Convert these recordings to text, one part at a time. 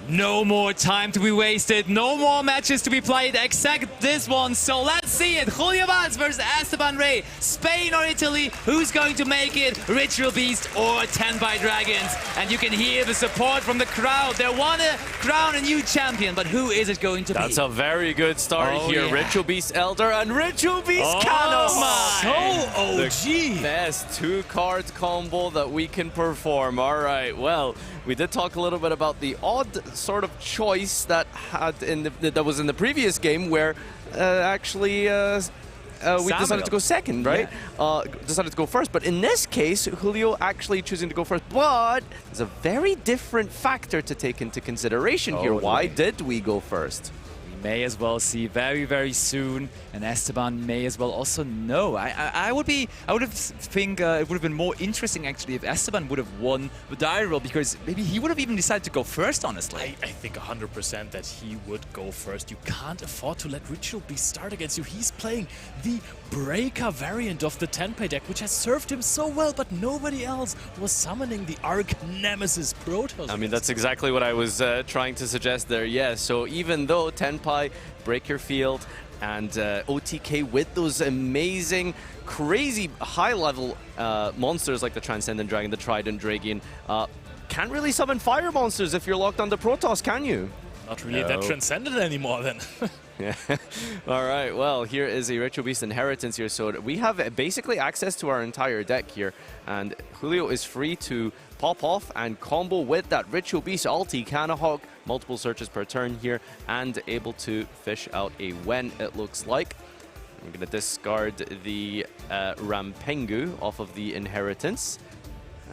No more time to be wasted, no more matches to be played except this one, so let's see it. Julio versus Esteban Rey, Spain or Italy, who's going to make it? Ritual Beast or Tenpai Dragons? And you can hear the support from the crowd. They want to crown a new champion, but who is it going to be? That's a very good start here. Yeah. Ritual Beast Elder and Ritual Beast Canos. So OG! The best two-card combo that we can perform. All right, well, we did talk a little bit about the odd sort of choice that was in the previous game where we decided to go second, right? Yeah. Decided to go first, but in this case, Julio actually choosing to go first. But there's a very different factor to take into consideration here. Why did we go first? May as well see very, very soon, and Esteban may as well also know. I would have think it would have been more interesting actually if Esteban would have won the diary roll, because maybe he would have even decided to go first, honestly. I think 100% that he would go first. You can't afford to let Ritual Beast start against you. He's playing the Breaker variant of the Tenpai deck, which has served him so well, but nobody else was summoning the Arc Nemesis Protoss. I mean, that's exactly what I was trying to suggest there. Yeah, so even though Tenpai, Break Your Field, and OTK with those amazing, crazy high-level monsters like the Transcendent Dragon, the Trident Dragon, can't really summon fire monsters if you're locked on the Protoss, can you? Not really that Transcendent anymore then. Yeah. All right, well, here is a Ritual Beast Inheritance here, so we have basically access to our entire deck here, and Julio is free to pop off and combo with that Ritual Beast ulti, Canahawk, multiple searches per turn here, and able to fish out a Wen, it looks like. I'm going to discard the Rampengu off of the Inheritance.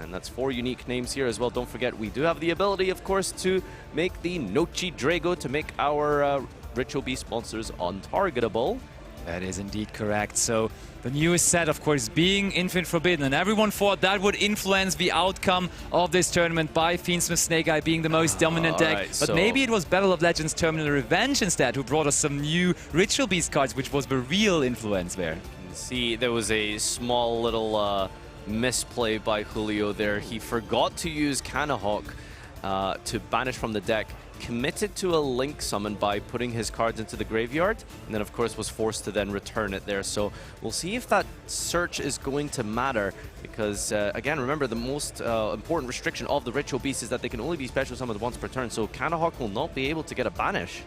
And that's 4 unique names here as well. Don't forget, we do have the ability, of course, to make the Nochi Drago to make our Ritual Beast monsters untargetable. That is indeed correct. So the newest set, of course, being Infinite Forbidden, and everyone thought that would influence the outcome of this tournament by Fiendsmith Snake Eye being the most dominant deck. Right, but maybe it was Battle of Legends Terminal Revenge instead who brought us some new Ritual Beast cards, which was the real influence there. See, there was a small little misplay by Julio there. He forgot to use Canahawk to banish from the deck, committed to a Link summon by putting his cards into the graveyard, and then of course was forced to then return it there. So we'll see if that search is going to matter, because again, remember, the most important restriction of the Ritual Beast is that they can only be special summoned once per turn, so Canahawk will not be able to get a banish.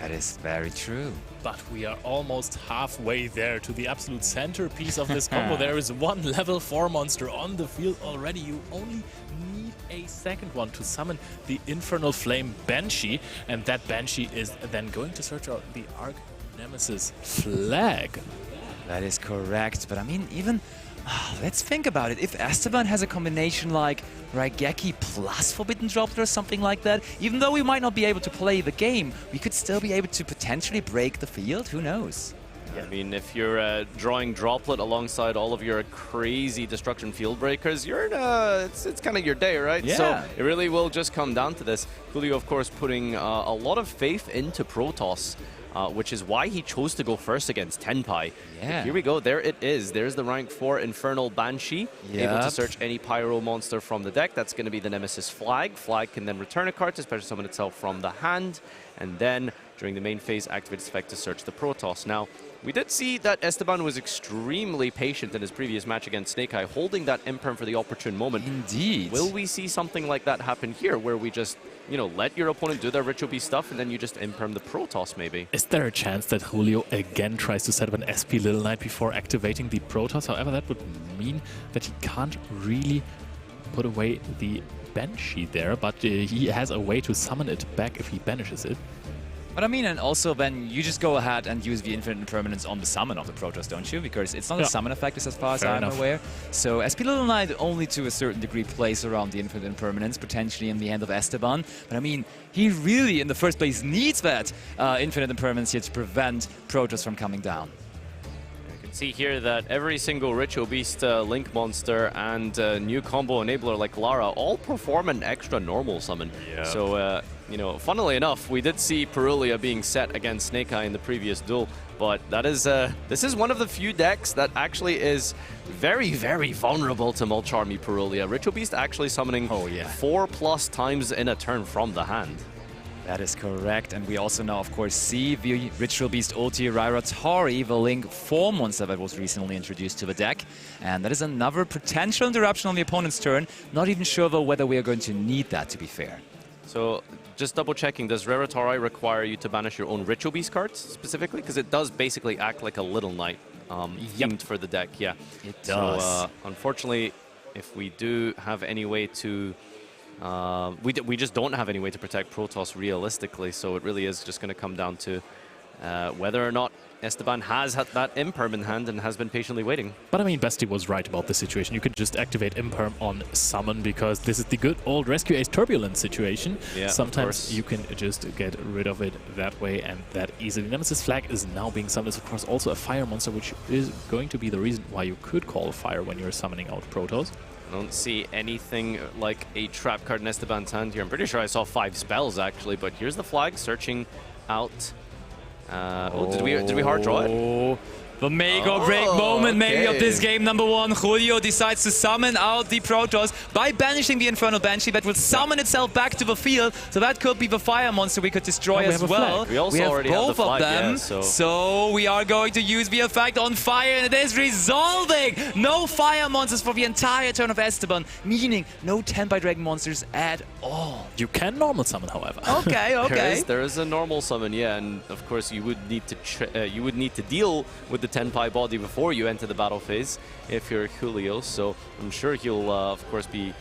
That is very true. But we are almost halfway there to the absolute centerpiece of this combo. There is one level 4 monster on the field already. You only need a second one to summon the Infernal Flame Banshee, and that Banshee is then going to search out the Arc Nemesis flag. That is correct, but I mean, even let's think about it. If Esteban has a combination like Raigeki plus Forbidden Droplet or something like that, even though we might not be able to play the game, we could still be able to potentially break the field. Who knows? Yeah. I mean, if you're drawing Droplet alongside all of your crazy Destruction Field Breakers, you're in it's kind of your day, right? Yeah. So it really will just come down to this. Julio, of course, putting a lot of faith into Protoss, which is why he chose to go first against Tenpai. Yeah. Here we go, there it is. There's the rank 4 Infernal Banshee, able to search any Pyro monster from the deck. That's going to be the Nemesis Flag. Flag can then return a card to special summon itself from the hand, and then during the main phase, activate its effect to search the Protoss. Now, we did see that Esteban was extremely patient in his previous match against Snake Eye, holding that Imperm for the opportune moment. Indeed. Will we see something like that happen here, where we just, you know, let your opponent do their Ritual Beast stuff and then you just Imperm the Protoss, maybe? Is there a chance that Julio again tries to set up an SP Little Knight before activating the Protoss? However, that would mean that he can't really put away the Banshee there, but he has a way to summon it back if he banishes it. But I mean, and also then you just go ahead and use the Infinite Impermanence on the summon of the Protoss, don't you? Because it's not a summon effect, as far as I'm aware. So SP Little Knight only to a certain degree plays around the Infinite Impermanence, potentially in the hand of Esteban. But I mean, he really, in the first place, needs that Infinite Impermanence here to prevent Protoss from coming down. You can see here that every single Ritual Beast Link monster and new combo enabler like Lara all perform an extra normal summon. Yeah. So you know, funnily enough, we did see Purulia being set against Snake Eye in the previous duel, but that is this is one of the few decks that actually is very, very vulnerable to Mulcharmy Purulia. Ritual Beast actually summoning 4+ times in a turn from the hand. That is correct, and we also now, of course, see the Ritual Beast ulti Rairatari, the Link 4 monster that was recently introduced to the deck. And that is another potential interruption on the opponent's turn. Not even sure, though, whether we are going to need that, to be fair. So, just double-checking, does Rairatari require you to banish your own Ritual Beast cards, specifically? Because it does basically act like a Little Knight themed for the deck, yeah. It does. So, unfortunately, if we do have any way to... we just don't have any way to protect Protoss realistically, so it really is just going to come down to whether or not Esteban has had that Imperm in hand and has been patiently waiting. But I mean, Basti was right about the situation. You can just activate Imperm on Summon because this is the good old Rescue Ace Turbulence situation. Yeah, sometimes you can just get rid of it that way and that easily. Nemesis Flag is now being summoned. It's of course also a fire monster, which is going to be the reason why you could call fire when you're summoning out Protoss. I don't see anything like a trap card in Esteban's hand here. I'm pretty sure I saw 5 spells actually, but here's the flag searching out. Did we hard draw it? The make or break moment maybe of this game number 1. Julio decides to summon out the Protoss by banishing the Infernal Banshee that will summon itself back to the field. So that could be the fire monster we could destroy as well. We also already have both the flag, of them. yeah, so we are going to use the effect on fire, and it is resolving. No fire monsters for the entire turn of Esteban, meaning no 10 by Dragon monsters at all. You can normal summon, however. Okay, okay. There is a normal summon, yeah, and of course you would need to deal with the 10 pi body before you enter the battle phase if you're Julio, so I'm sure he'll of course be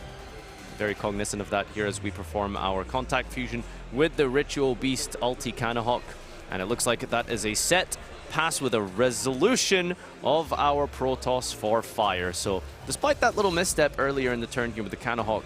very cognizant of that here as we perform our contact fusion with the Ritual Beast ulti Canahawk, and it looks like that is a set pass with a resolution of our Protoss for fire. So despite that little misstep earlier in the turn here with the Canahawk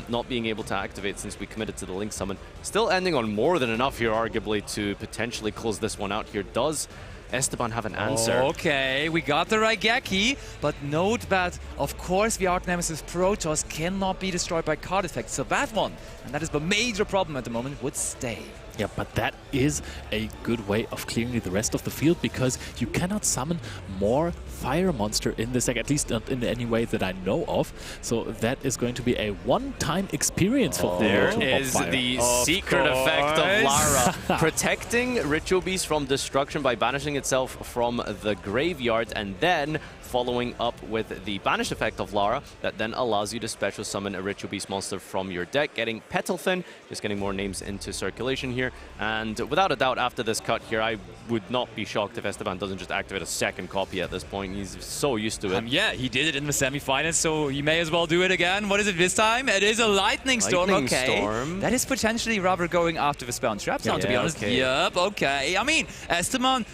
not being able to activate since we committed to the Link summon, still ending on more than enough here arguably to potentially close this one out here. Does Esteban have an answer? Okay, we got the Raigeki, but note that, of course, the Arch Nemesis Protoss cannot be destroyed by card effects, so that one, and that is the major problem at the moment, would stay. Yeah, but that is a good way of clearing the rest of the field because you cannot summon more fire monster in this deck, at least not in any way that I know of. So that is going to be a one-time experience for There is the secret effect of Lara. Protecting Ritual Beast from destruction by banishing itself from the graveyard, and then following up with the banish effect of Lara that then allows you to special summon a Ritual Beast monster from your deck, getting Petalfin, just getting more names into circulation here. And without a doubt, after this cut here, I would not be shocked if Esteban doesn't just activate a second copy at this point. He's so used to it. Yeah, he did it in the semifinals, so he may as well do it again. What is it this time? It is a Lightning Storm. Storm. That is potentially rather going after the spell and trap zone, to be honest. Okay. Yep, okay. I mean, Esteban...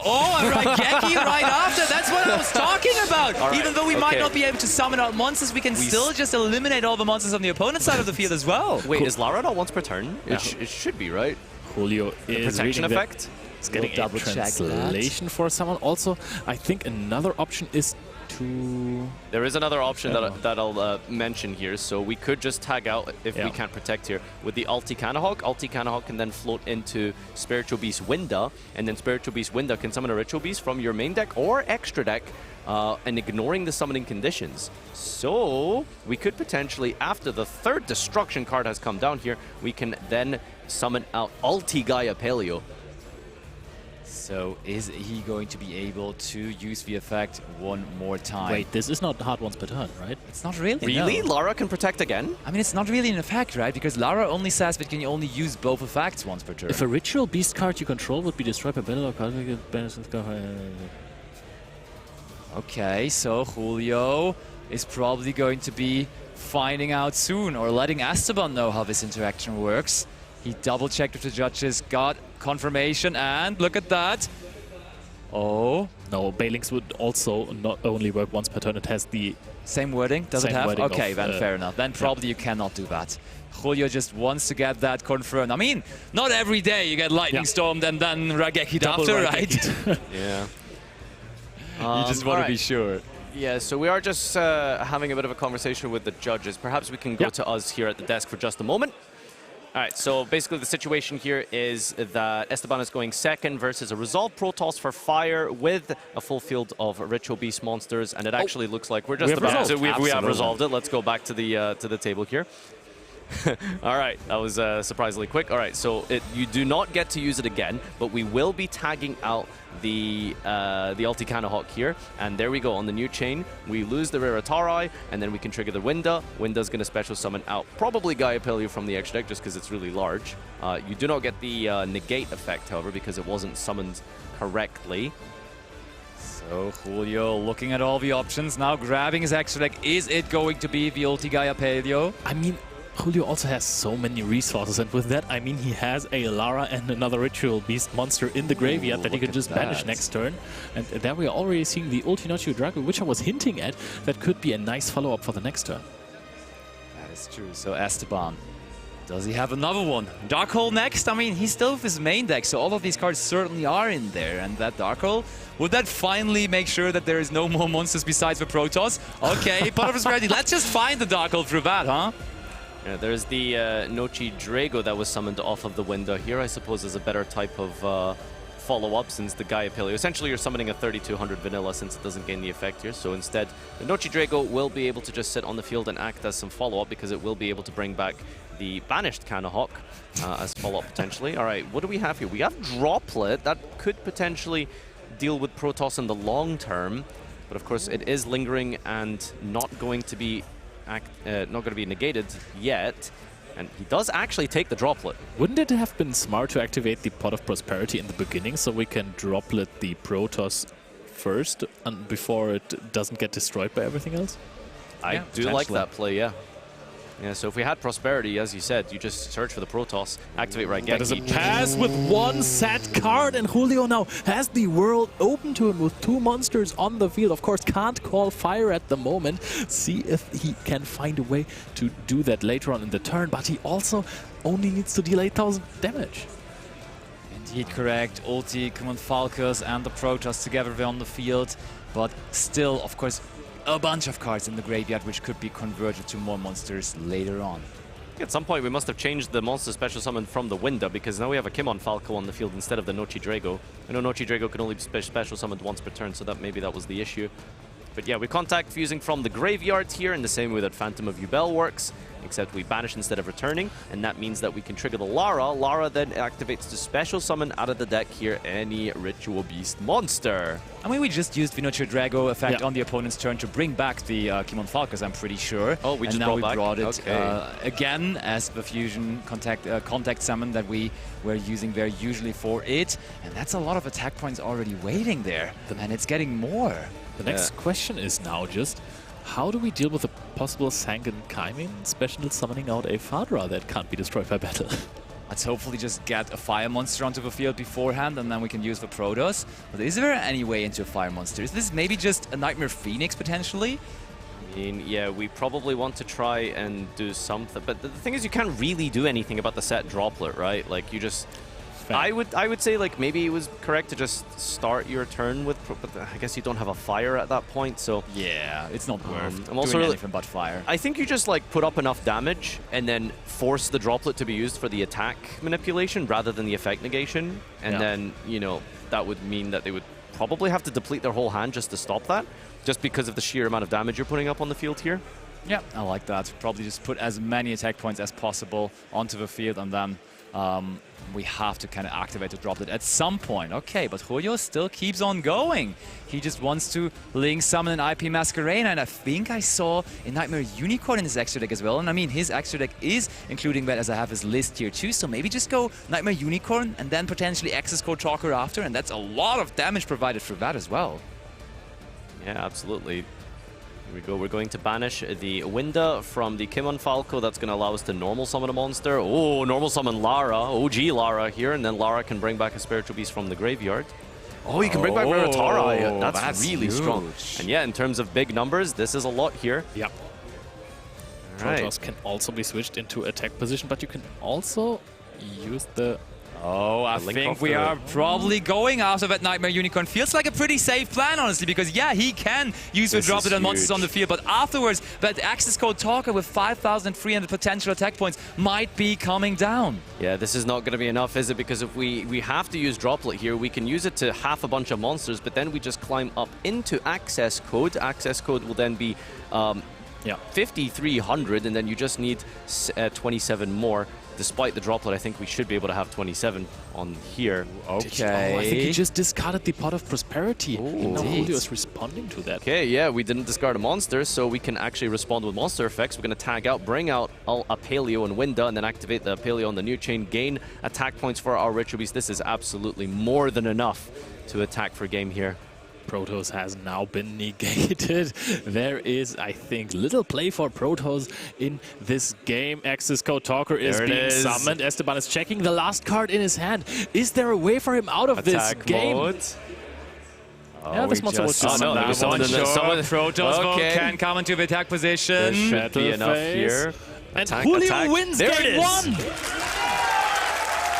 Oh, a Raigeki right after. That's what I was talking about. Right, even though we might not be able to summon out monsters, we can still just eliminate all the monsters on the opponent's side of the field as well. Wait, is Lara not once per turn? Yeah. It should be, right? Julio is protection effect. It's getting a translation for someone. Also, I think another option is to... There is another option that I'll mention here. So we could just tag out if we can't protect here with the Ulti Canahawk. Ulti Canahawk can then float into Spiritual Beast Winda, and then Spiritual Beast Winda can summon a Ritual Beast from your main deck or extra deck, and ignoring the summoning conditions. So we could potentially, after the third destruction card has come down here, we can then summon out Ulti Gaia Paleo. So is he going to be able to use the effect one more time? Wait, this is not hard once per turn, right? It's not really. Really? No. Lara can protect again? I mean, it's not really an effect, right? Because Lara only says that you can only use both effects once per turn. If a Ritual Beast card you control would be destroyed by battle or card... Okay, so Julio is probably going to be finding out soon, or letting Esteban know how this interaction works. He double-checked with the judges, got confirmation, and look at that. Oh. No, Balings would also not only work once per turn, it has the... Same wording? Does it have? Okay, then fair enough. Then probably you cannot do that. Julio just wants to get that confirmed. I mean, not every day you get Lightning Stormed and then Raigeki'd after, right? Yeah. You just want to be sure. Yeah, so we are just having a bit of a conversation with the judges. Perhaps we can go to us here at the desk for just a moment. All right, so basically the situation here is that Esteban is going second versus a Resolve Protoss for Fire with a full field of Ritual Beast monsters, and it actually looks like we're just about to. We have resolved it. Let's go back to the table here. All right, that was surprisingly quick. All right, so you do not get to use it again, but we will be tagging out the Ulti Canahawk here, and there we go on the new chain. We lose the Raritari, and then we can trigger the Winda. Winda's going to special summon out probably Gaia Pelio from the extra deck just because it's really large. You do not get the negate effect, however, because it wasn't summoned correctly. So Julio looking at all the options now, grabbing his extra deck. Is it going to be the Ulti Gaia Pelio? I mean, Julio also has so many resources, and with that, I mean, he has a Lara and another Ritual Beast monster in the graveyard that he can just banish next turn. And there we are already seeing the Ulti Nochi Drago, which I was hinting at, that could be a nice follow-up for the next turn. That is true. So Esteban, does he have another one? Dark Hole next? I mean, he's still with his main deck, so all of these cards certainly are in there. And that Dark Hole, would that finally make sure that there is no more monsters besides the Protoss? Okay, Pot of Prosperity, let's just find the Dark Hole through that, huh? Yeah, there's the Nochi Drago that was summoned off of the window here, I suppose, is a better type of follow-up since the Gaia Pelio. Essentially, you're summoning a 3200 vanilla since it doesn't gain the effect here. So instead, the Nochi Drago will be able to just sit on the field and act as some follow-up because it will be able to bring back the banished Canahawk as follow-up potentially. All right, what do we have here? We have Droplet. That could potentially deal with Protoss in the long term. But of course, it is lingering and not going to be negated yet, and he does actually take the Droplet. Wouldn't it have been smart to activate the Pot of Prosperity in the beginning so we can Droplet the Protoss first and before it doesn't get destroyed by everything else? I do like that play, yeah. Yeah, so if we had Prosperity, as you said, you just search for the Protoss, activate Raigeki. That is a pass with one set card, and Julio now has the world open to him with two monsters on the field. Of course, can't call Fire at the moment. See if he can find a way to do that later on in the turn, but he also only needs to deal 8,000 damage. Indeed correct. Ulti, Command Falcons, and the Protoss together on the field, but still, of course, a bunch of cards in the graveyard which could be converted to more monsters later on. At some point we must have changed the monster special summon from the window because now we have a Kimon Falco on the field instead of the Nochi Drago. I know Nochi Drago can only be special summoned once per turn, so maybe that was the issue. But yeah, we contact fusing from the graveyard here in the same way that Phantom of Yubel works, except we banish instead of returning, and that means that we can trigger the Lara. Lara then activates to special summon out of the deck here any Ritual Beast monster. I mean, we just used Nochi Drago effect on the opponent's turn to bring back the Kimon Falcons, I'm pretty sure. Oh, we just brought it again as the fusion contact summon that we were using there usually for it. And that's a lot of attack points already waiting there, and it's getting more. The next question is now just, how do we deal with a possible Sangan Kaimin special summoning out a Fadra that can't be destroyed by battle? Let's hopefully just get a fire monster onto the field beforehand, and then we can use the Protoss. But is there any way into a fire monster? Is this maybe just a Nightmare Phoenix potentially? I mean, yeah, we probably want to try and do something, but the thing is you can't really do anything about the set Droplet, right? Like, you just... I would say, like, maybe it was correct to just start your turn with, but I guess you don't have a fire at that point, so... Yeah, it's not worth I'm also doing anything but fire. I think you just, like, put up enough damage and then force the Droplet to be used for the attack manipulation rather than the effect negation, and then, you know, that would mean that they would probably have to deplete their whole hand just to stop that, just because of the sheer amount of damage you're putting up on the field here. Yeah, I like that. Probably just put as many attack points as possible onto the field, and then we have to kind of activate the Droplet at some point. Okay, but Julio still keeps on going. He just wants to Link summon an IP Masquerade, and I think I saw a Nightmare Unicorn in his extra deck as well. And I mean, his extra deck is including that as I have his list here too, so maybe just go Nightmare Unicorn and then potentially Access Code Talker after, and that's a lot of damage provided for that as well. Yeah, absolutely. Here we go. We're going to banish the Winda from the Kimon Falco. That's going to allow us to normal summon a monster. Oh, normal summon Lara, OG Lara here, and then Lara can bring back a Spiritual Beast from the graveyard. Oh, you can bring back Raritari. That's really huge. Strong. And yeah, in terms of big numbers, this is a lot here. Yep. Protoss can also be switched into attack position, but you can also use the Oh, I think we are probably going after that Nightmare Unicorn. Feels like a pretty safe plan, honestly, because yeah, he can use the droplet on monsters on the field, but afterwards, that access code Talker with 5,300 potential attack points might be coming down. Yeah, this is not going to be enough, is it? Because if we have to use droplet here, we can use it to half a bunch of monsters, but then we just climb up into access code. Access code will then be 5,300, and then you just need 27 more. Despite the droplet, I think we should be able to have 27 on here. Okay. I think he just discarded the Pot of Prosperity. And now Julio is responding to that. Okay, yeah, we didn't discard a monster, so we can actually respond with monster effects. We're going to tag out, bring out a Paleo and Winda, and then activate the Paleo on the new chain, gain attack points for our Ritual Beast. This is absolutely more than enough to attack for game here. Protoss has now been negated. There is, I think, little play for Protoss in this game. Access code Talker is being summoned. Esteban is checking the last card in his hand. Is there a way for him out of this game? Mode. Yeah, this monster was just Protoss can come into the attack position. There should be enough here. And Julio wins game 1!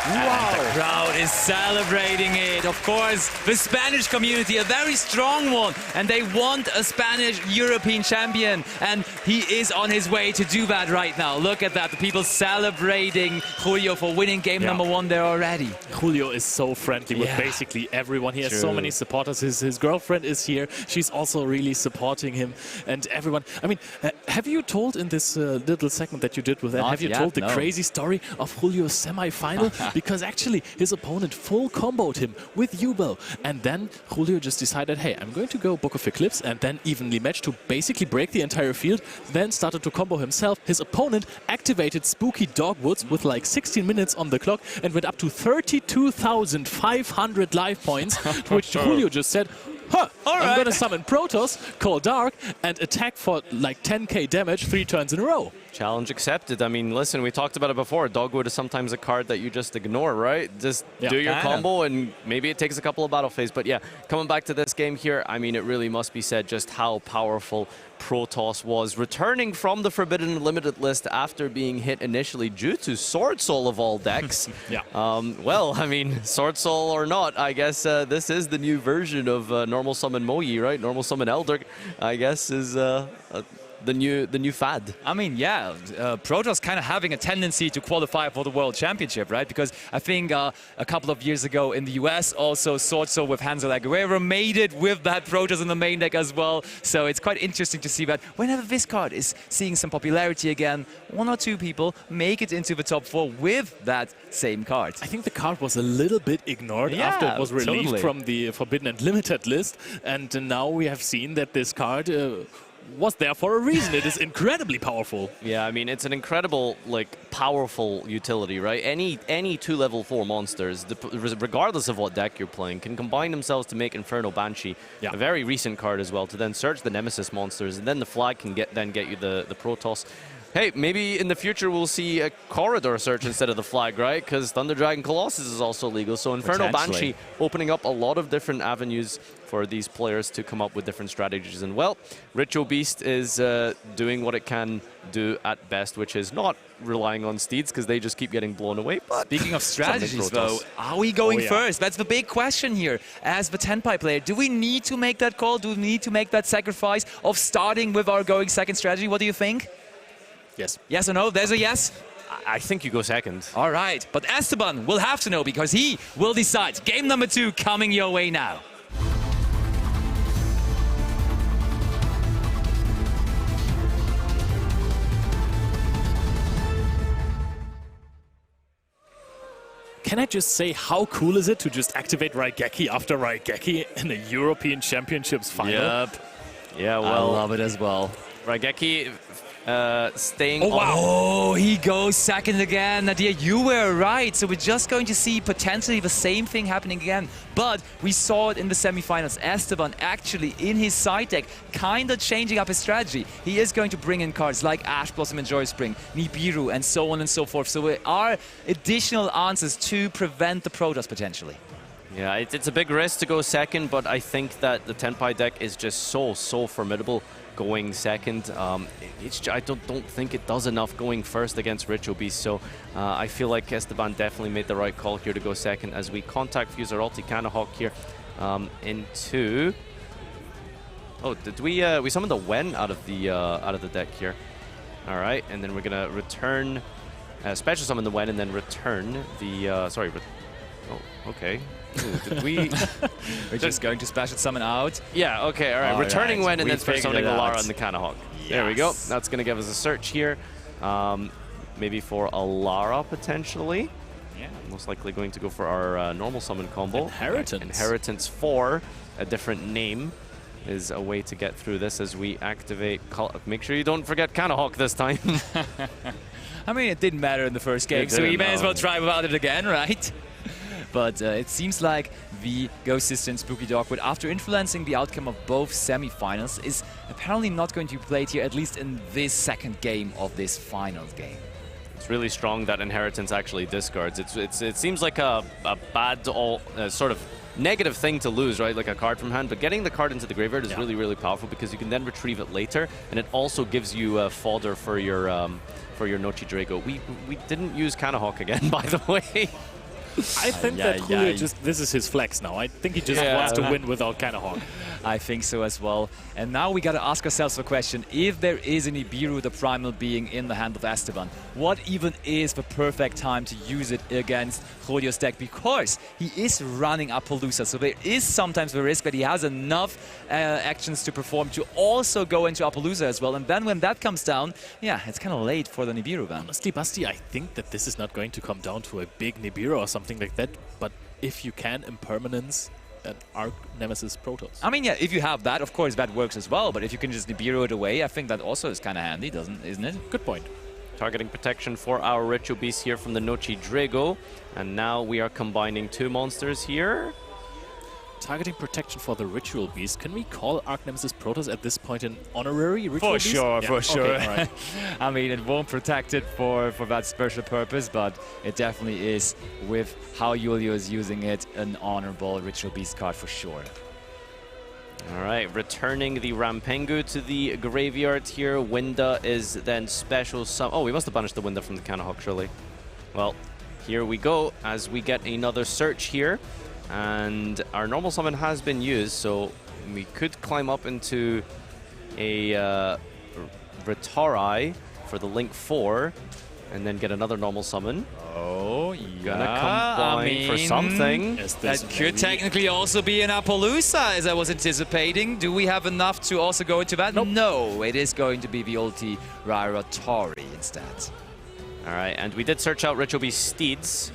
Wow. And the crowd is celebrating it. Of course, the Spanish community, a very strong one, and they want a Spanish European champion, and he is on his way to do that right now. Look at that, the people celebrating Julio for winning game number 1 there already. Julio is so friendly with basically everyone. He has so many supporters. His girlfriend is here. She's also really supporting him, and everyone. I mean, have you told in this little segment that you did with that, have you told the crazy story of Julio's semi-final? Because actually his opponent full comboed him with U-Bow, and then Julio just decided, hey, I'm going to go Book of Eclipse and then evenly match to basically break the entire field, then started to combo himself. His opponent activated Spooky Dogwoods with like 16 minutes on the clock and went up to 32,500 life points, to which Julio just said, I'm going to summon Protoss, call Dark, and attack for like 10k damage 3 turns in a row. Challenge accepted. I mean, listen, we talked about it before. Dogwood is sometimes a card that you just ignore, right? Just do your combo, and maybe it takes a couple of battle phase. But yeah, coming back to this game here, I mean, it really must be said just how powerful Protoss was, returning from the Forbidden Limited list after being hit initially due to Sword Soul of all decks. Well, I mean, Sword Soul or not, I guess this is the new version of Normal Summon Moyi, right? Normal Summon Elder, I guess, is the new fad. I mean, yeah, Protoss kind of having a tendency to qualify for the World Championship, right? Because I think a couple of years ago in the US, also Sword Soul with Hansel Aguero made it with that Protoss in the main deck as well. So it's quite interesting to see that whenever this card is seeing some popularity again, 1 or 2 people make it into the top 4 with that same card. I think the card was a little bit ignored after it was released from the Forbidden and Limited list, and now we have seen that this card was there for a reason. It is incredibly powerful. Yeah, I mean, it's an incredible, like, powerful utility, right? Any 2 level 4 monsters, regardless of what deck you're playing, can combine themselves to make Inferno Banshee, a very recent card as well, to then search the Nemesis monsters, and then the flag can get you the Protoss. Hey, maybe in the future we'll see a corridor search instead of the flag, right? Because Thunder Dragon Colossus is also legal. So Inferno Banshee opening up a lot of different avenues for these players to come up with different strategies. And well, Ritual Beast is doing what it can do at best, which is not relying on steeds because they just keep getting blown away. But speaking of strategies, though, are we going first? That's the big question here. As the Tenpai player, do we need to make that call? Do we need to make that sacrifice of starting with our going second strategy? What do you think? Yes. Yes or no? There's a yes? I think you go second. All right. But Esteban will have to know because he will decide. Game number 2 coming your way now. Can I just say, how cool is it to just activate Raigeki after Raigeki in a European Championships final? Yep. Yeah, well, I love it as well. Raigeki staying Oh, he goes second again. Nadia, you were right. So we're just going to see potentially the same thing happening again. But we saw it in the semifinals. Esteban actually in his side deck kind of changing up his strategy. He is going to bring in cards like Ash Blossom and Joy Spring, Nibiru, and so on and so forth. So there are additional answers to prevent the Protoss potentially. Yeah, it's a big risk to go second, but I think that the Tenpai deck is just so formidable going second. I don't think it does enough going first against Ritual Beast, so I feel like Esteban definitely made the right call here to go second as we contact fuse our ulti Canahawk here into... Oh, did we summoned the Wen out of the deck here. All right, and then we're gonna return, special summon the Wen and then return the, oh, okay. Ooh, did we... We're just going to special summon out. Yeah, okay, all right. Returning Wen and then special summoning the Lara and the Canahawk. Yes. There we go. That's gonna give us a search here. Maybe for a Lara potentially. Yeah. Most likely going to go for our normal summon combo. Inheritance. Inheritance 4, a different name, is a way to get through this as we activate... Make sure you don't forget Canahawk this time. I mean, it didn't matter in the first game, so we may as well try without it again, right? But it seems like the Ghost Sister and Spooky Dogwood, after influencing the outcome of both semi-finals, is apparently not going to be played here, at least in this second game of this finals game. It's really strong that Inheritance actually discards. It seems like a bad, sort of negative thing to lose, right? Like a card from hand, but getting the card into the graveyard is really powerful because you can then retrieve it later, and it also gives you fodder for your Nochi Drago. We didn't use Canahawk again, by the way. I think that Julio this is his flex now. I think he just wants to win without Canahawk. I think so as well. And now we got to ask ourselves the question, if there is an Ibiru, the primal being in the hand of Esteban, what even is the perfect time to use it against Julio's deck? Because he is running Appaloosa, so there is sometimes the risk that he has enough actions to perform to also go into Appaloosa as well. And then when that comes down, yeah, it's kind of late for the Nibiru ban. Honestly, Basti, I think that this is not going to come down to a big Nibiru or something like that, but if you can impermanence an Arc Nemesis Protoss. I mean, yeah, if you have that, of course, that works as well. But if you can just Nibiru it away, I think that also is kind of handy, isn't it? Good point. Targeting protection for our Ritual Beast here from the Nochi Drago. And now we are combining two monsters here. Targeting protection for the Ritual Beast. Can we call Arc Nemesis Protoss at this point an honorary Ritual Beast? For sure. Okay, all right. I mean, it won't protect it for that special purpose, but it definitely is, with how Julio is using it, an honorable Ritual Beast card for sure. All right, returning the Rampengu to the graveyard here. Winda is then special Oh, we must have banished the Winda from the Canahawk, surely. Well, here we go as we get another search here. And our normal summon has been used, so we could climb up into a Retarai for the Link 4 and then get another normal summon. Oh, yeah. Gonna combine for something. That could technically also be an Appaloosa, as I was anticipating. Do we have enough to also go into that? Nope. No, it is going to be the ulti Rairatari instead. All right, and we did search out Ritual Beast Steeds.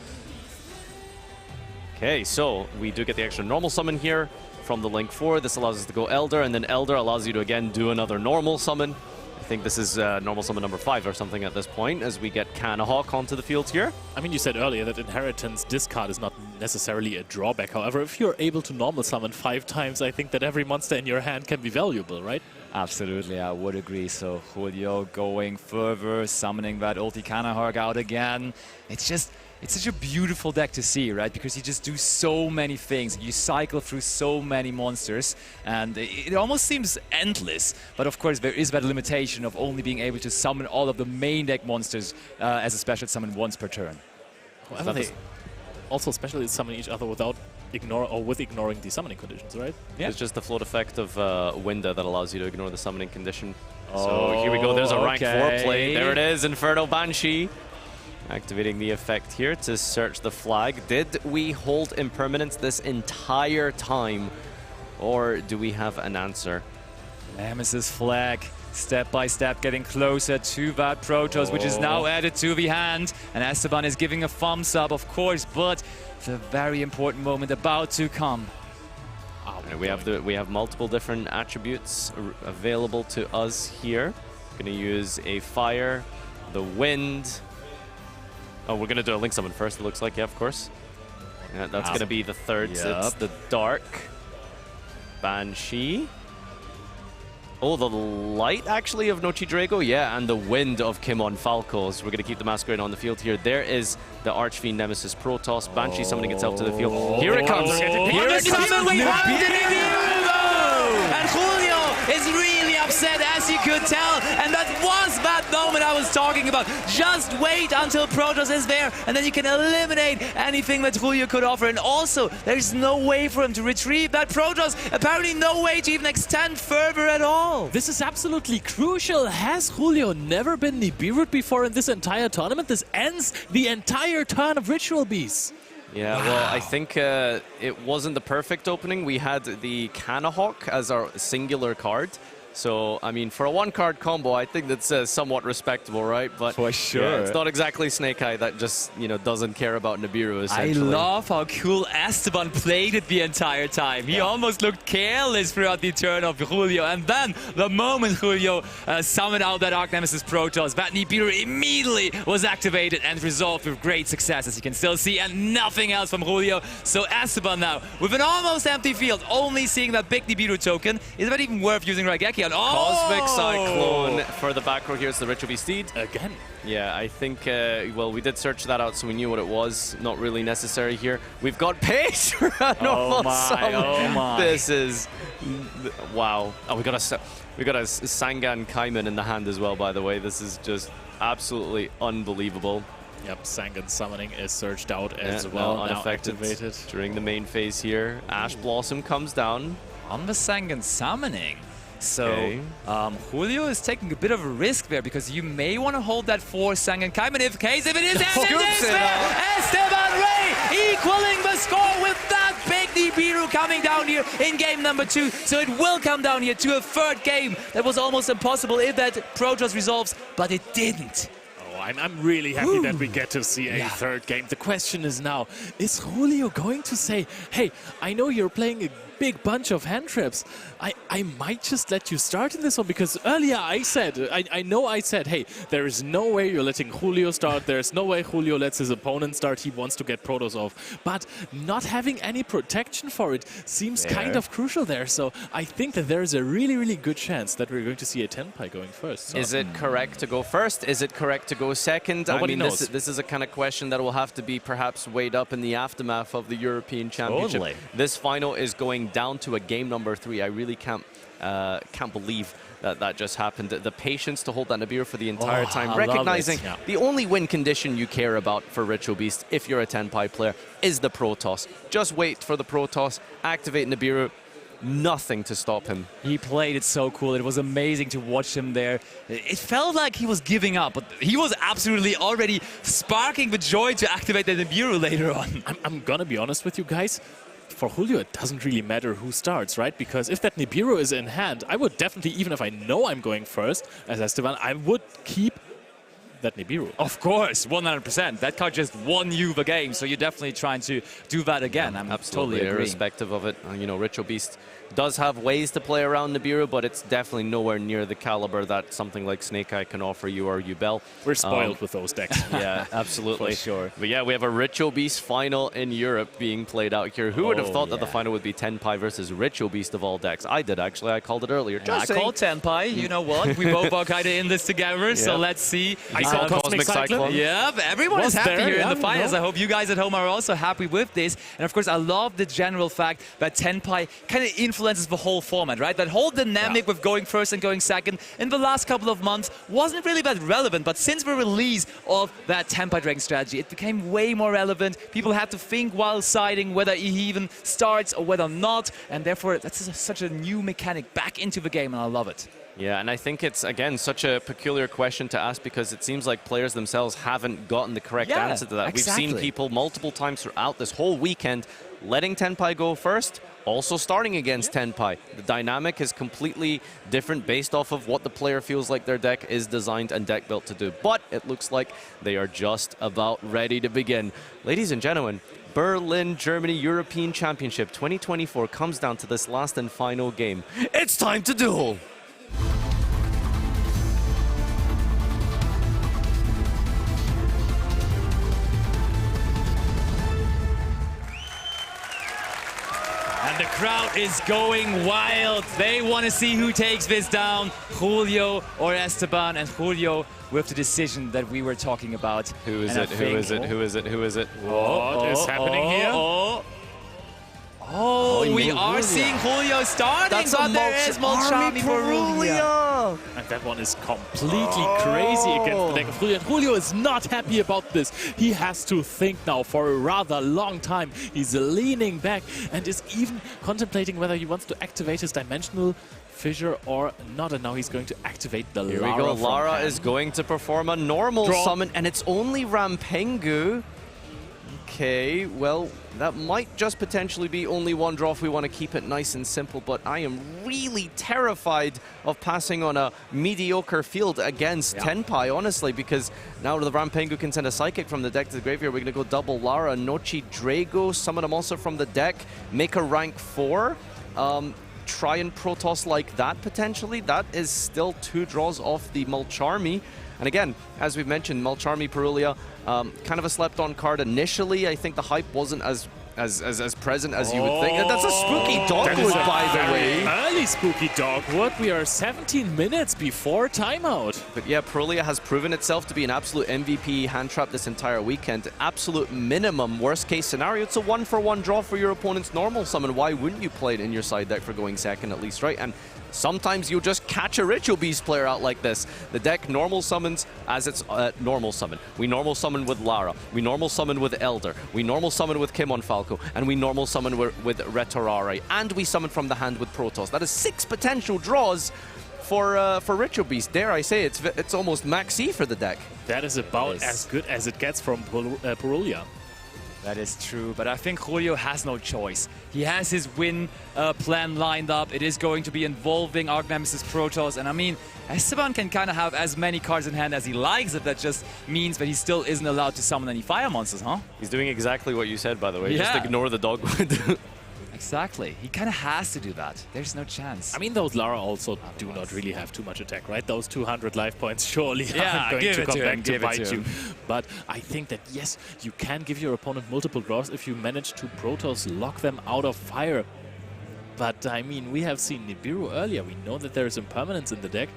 Okay, so we do get the extra normal summon here from the Link 4. This allows us to go Elder, and then Elder allows you to again do another normal summon. I think this is normal summon number 5 or something at this point as we get Canahawk onto the field here. I mean, you said earlier that Inheritance discard is not necessarily a drawback. However, if you're able to normal summon 5 times, I think that every monster in your hand can be valuable, right? Absolutely, I would agree. So Julio going further, summoning that ulti Canahawk out again. It's such a beautiful deck to see, right? Because you just do so many things. You cycle through so many monsters, and it almost seems endless. But of course, there is that limitation of only being able to summon all of the main deck monsters as a special summon once per turn. However, they also specially summon each other without ignoring the summoning conditions, right? Yeah. It's just the float effect of Winda that allows you to ignore the summoning condition. So here we go. There's a rank 4 play. There it is, Inferno Banshee. Activating the effect here to search the flag. Did we hold impermanence this entire time, or do we have an answer? Nemesis flag, step by step, getting closer to that Protoss, which is now added to the hand. And Esteban is giving a thumbs up, of course, but the very important moment about to come. We have multiple different attributes available to us here. Going to use a fire, the wind. Oh, we're going to do a Link Summon first, it looks like. Yeah, of course. Yeah, that's going to be the third. Yep. It's the Dark Banshee. Oh, the light, actually, of Nochi Drago? Yeah, and the wind of Kimon Falcos. We're going to keep the Masquerade on the field here. There is the Archfiend Nemesis Protoss. Banshee summoning itself to the field. Here it comes. Here it comes. And Julio is really upset, as you could tell. And that was that moment I was talking about. Just wait until Protoss is there, and then you can eliminate anything that Julio could offer. And also, there's no way for him to retrieve that Protoss. Apparently no way to even extend further at all. This is absolutely crucial. Has Julio never been Nibiru'd before in this entire tournament? This ends the entire turn of Ritual Beasts. Yeah, wow. Well, I think it wasn't the perfect opening. We had the Canahawk as our singular card. So, I mean, for a one-card combo, I think that's somewhat respectable, right? But for sure. Yeah, it's not exactly Snake Eye that just, you know, doesn't care about Nibiru, essentially. I love how cool Esteban played it the entire time. He almost looked careless throughout the turn of Julio. And then, the moment Julio summoned out that Arch Nemesis Protoss, that Nibiru immediately was activated and resolved with great success, as you can still see, and nothing else from Julio. So Esteban now, with an almost empty field, only seeing that big Nibiru token, is that even worth using Raigeki? Cosmic Cyclone for the back row here. It's the Ritual Beast Steed. Again. Yeah, I think, well, we did search that out, so we knew what it was. Not really necessary here. We've got Pace for a normal summon. Oh my. This is, wow. Oh, we got a Sangan Kaiman in the hand as well, by the way. This is just absolutely unbelievable. Yep, Sangan summoning is searched out as well. Now unaffected activated during the main phase here. Ash Blossom comes down. On the Sangan summoning. So, Okay. Julio is taking a bit of a risk there, because you may want to hold that for Sangan Kaiman if it is, and it is there! Esteban Rey equaling the score with that big Nibiru coming down here in game number 2. So it will come down here to a third game that was almost impossible if that Protoss resolves, but it didn't. I'm really happy that we get to see a third game. The question is now, is Julio going to say, hey, I know you're playing a big bunch of hand traps. I might just let you start in this one, because earlier I said, I know I said, hey, there is no way you're letting Julio start. There's no way Julio lets his opponent start. He wants to get Protoss off. But not having any protection for it seems kind of crucial there. So I think that there is a really, really good chance that we're going to see a Tenpai going first. So. Is it correct to go first? Is it correct to go second? Nobody knows. This is a kind of question that will have to be perhaps weighed up in the aftermath of the European Championship. Totally. This final is going down to a game number 3. I really can't believe that just happened. The patience to hold that Nibiru for the entire time, recognizing the only win condition you care about for Ritual Beast, if you're a Tenpai player, is the Protoss. Just wait for the Protoss, activate Nibiru. Nothing to stop him. He played it so cool. It was amazing to watch him there. It felt like he was giving up, but he was absolutely already sparking with joy to activate the Nibiru later on. I'm gonna be honest with you guys. For Julio, it doesn't really matter who starts, right? Because if that Nibiru is in hand, I would definitely, even if I know I'm going first as Esteban, I would keep that Nibiru. Of course, 100%. That card just won you the game, so you're definitely trying to do that again. I'm absolutely totally agreeing. Irrespective of it. You know, Ritual Beast does have ways to play around Nibiru, but it's definitely nowhere near the caliber that something like Snake Eye can offer you, or Yubel. We're spoiled with those decks. Yeah, absolutely. For sure. But yeah, we have a Ritual Beast final in Europe being played out here. Who would have thought that the final would be Tenpai versus Ritual Beast of all decks? I did, actually. I called it earlier. I called Tenpai. You know what? We both are kind of in this together, so let's see. I saw Cosmic Cyclone. Yeah, everyone is happy here in the finals. No. I hope you guys at home are also happy with this. And of course, I love the general fact that Tenpai kind of influences the whole format, right? That whole dynamic with going first and going second in the last couple of months wasn't really that relevant, but since the release of that Tenpai Dragon strategy, it became way more relevant. People had to think while siding whether he even starts or whether not, and therefore that's such a new mechanic back into the game, and I love it. Yeah, and I think it's, again, such a peculiar question to ask, because it seems like players themselves haven't gotten the correct answer to that. Exactly. We've seen people multiple times throughout this whole weekend letting Tenpai go first, also starting against Tenpai. The dynamic is completely different based off of what the player feels like their deck is designed and deck built to do. But it looks like they are just about ready to begin. Ladies and gentlemen, Berlin, Germany European Championship 2024 comes down to this last and final game. It's time to duel! And the crowd is going wild. They want to see who takes this down, Julio or Esteban. And Julio with the decision that we were talking about. Who is it? Who is it? Who is it? Who is it? What is happening here? We are seeing Julio starting, but there is Mulcharmy for Julio. And that one is completely crazy against the deck of Julio. And Julio is not happy about this. He has to think now for a rather long time. He's leaning back and is even contemplating whether he wants to activate his Dimensional Fissure or not. And now he's going to activate the Lara. Here we go. Lara is going to perform a normal summon, and it's only Rampengu. Okay, well, that might just potentially be only one draw if we want to keep it nice and simple, but I am really terrified of passing on a mediocre field against Tenpai, honestly, because now the Rampengu can send a Psychic from the deck to the graveyard. We're going to go double Lara, Nochi Drago, summon him also from the deck, make a rank 4. Try and Protoss like that, potentially. That is still 2 draws off the Mulcharmy. And again, as we've mentioned, Mulcharmy Purulia, kind of a slept-on card initially. I think the hype wasn't as present as you would think. That's a spooky Dogwood, by the way. Early spooky Dogwood. We are 17 minutes before timeout. But yeah, Purulia has proven itself to be an absolute MVP hand trap this entire weekend. Absolute minimum, worst case scenario. It's a 1-for-1 draw for your opponent's normal summon. Why wouldn't you play it in your side deck for going second at least, right? And sometimes you'll just catch a Ritual Beast player out like this. The deck normal summons as its normal summon. We normal summon with Lara. We normal summon with Elder. We normal summon with Kimon Falco. And we normal summon with Retorare. And we summon from the hand with Protoss. That is 6 potential draws for Ritual Beast. Dare I say, it's almost max E for the deck. That is about as good as it gets from Purulia. That is true, but I think Julio has no choice. He has his win plan lined up. It is going to be involving Arch Nemesis Protoss, and I mean, Esteban can kind of have as many cards in hand as he likes, if that just means that he still isn't allowed to summon any fire monsters, huh? He's doing exactly what you said, by the way. Just ignore the Dogwood. Exactly. He kind of has to do that. There's no chance. I mean, those Lara also do not really have too much attack, right? Those 200 life points surely aren't going to come back to bite you. But I think that, yes, you can give your opponent multiple draws if you manage to Protoss lock them out of fire. But, I mean, we have seen Nibiru earlier. We know that there is impermanence in the deck.